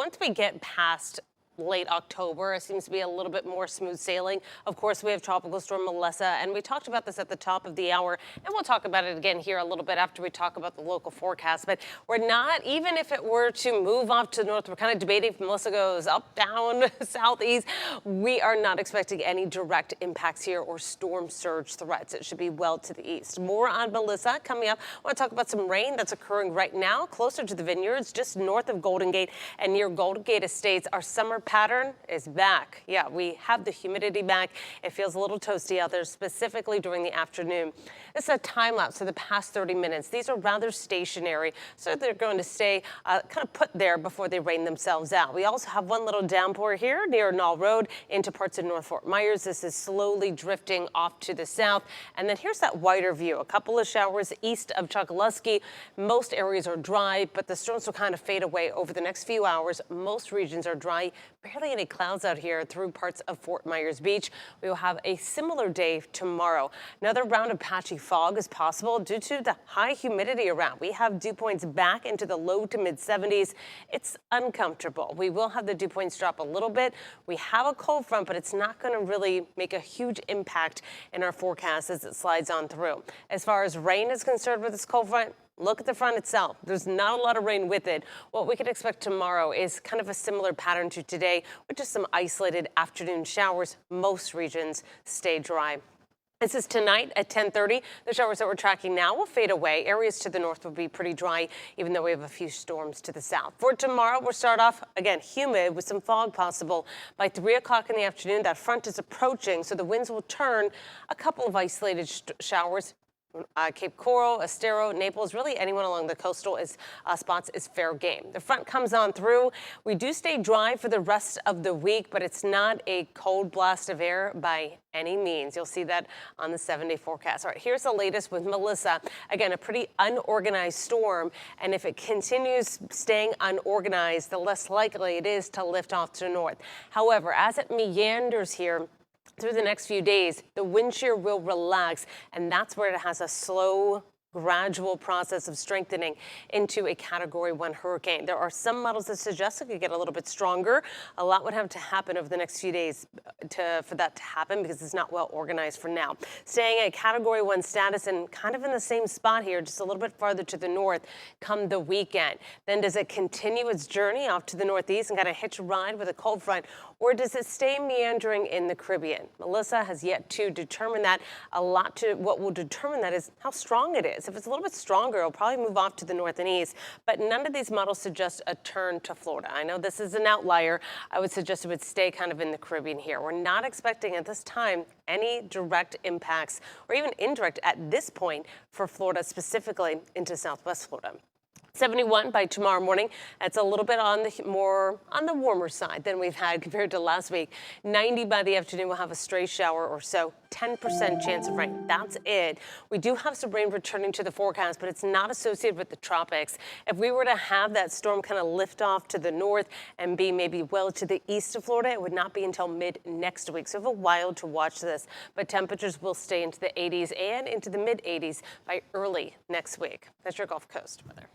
once we get past late October, it seems to be a little bit more smooth sailing. Of course, we have Tropical Storm Melissa, and we talked about this at the top of the hour, and we'll talk about it again here a little bit after we talk about the local forecast. But we're not, even if it were to move off to the north, we're kind of debating if Melissa goes up, down, southeast. We are not expecting any direct impacts here or storm surge threats. It should be well to the east. More on Melissa coming up. I want to talk about some rain that's occurring right now closer to the vineyards, just north of Golden Gate and near Golden Gate Estates. Our summer pattern is back. Yeah, we have the humidity back. It feels a little toasty out there, specifically during the afternoon. This is a time lapse for the past 30 minutes. These are rather stationary, so they're going to stay kind of put there before they rain themselves out. We also have one little downpour here near Knoll Road into parts of North Fort Myers. This is slowly drifting off to the south. And then here's that wider view. A couple of showers east of Chokoloskee. Most areas are dry, but the storms will kind of fade away over the next few hours. Most regions are dry. Barely any clouds out here through parts of Fort Myers Beach. We will have a similar day tomorrow. Another round of patchy fog is possible due to the high humidity around. We have dew points back into the low to mid 70s. It's uncomfortable. We will have the dew points drop a little bit. We have a cold front, but it's not going to really make a huge impact in our forecast as it slides on through. As far as rain is concerned with this cold front, look at the front itself. There's not a lot of rain with it. What we can expect tomorrow is kind of a similar pattern to today, with just some isolated afternoon showers. Most regions stay dry. This is tonight at 10:30. The showers that we're tracking now will fade away. Areas to the north will be pretty dry, even though we have a few storms to the south. For tomorrow, we'll start off, again, humid with some fog possible. By 3 o'clock in the afternoon, that front is approaching, so the winds will turn. A couple of isolated showers. Cape Coral, Estero, Naples, really anyone along the coastal spots is fair game. The front comes on through. We do stay dry for the rest of the week, but it's not a cold blast of air by any means. You'll see that on the 7-day forecast. All right, here's the latest with Melissa. Again, a pretty unorganized storm, and if it continues staying unorganized, the less likely it is to lift off to the north. However, as it meanders here through the next few days, the wind shear will relax, and that's where it has a slow, gradual process of strengthening into a Category 1 hurricane. There are some models that suggest it could get a little bit stronger. A lot would have to happen over the next few days for that to happen, because it's not well organized for now. Staying at Category 1 status and kind of in the same spot here, just a little bit farther to the north come the weekend. Then does it continue its journey off to the northeast and kind of hitch a ride with a cold front, or does it stay meandering in the Caribbean? Melissa has yet to determine that. What will determine that is how strong it is. If it's a little bit stronger, it'll probably move off to the north and east, but none of these models suggest a turn to Florida. I know this is an outlier. I would suggest it would stay kind of in the Caribbean here. We're not expecting at this time any direct impacts or even indirect at this point for Florida, specifically into Southwest Florida. 71 by tomorrow morning. That's a little bit on the warmer side than we've had compared to last week. 90 by the afternoon. We'll have a stray shower or so. 10% chance of rain. That's it. We do have some rain returning to the forecast, but it's not associated with the tropics. If we were to have that storm kind of lift off to the north and be maybe well to the east of Florida, it would not be until mid next week. So we have a while to watch this, but temperatures will stay into the 80s and into the mid 80s by early next week. That's your Gulf Coast weather.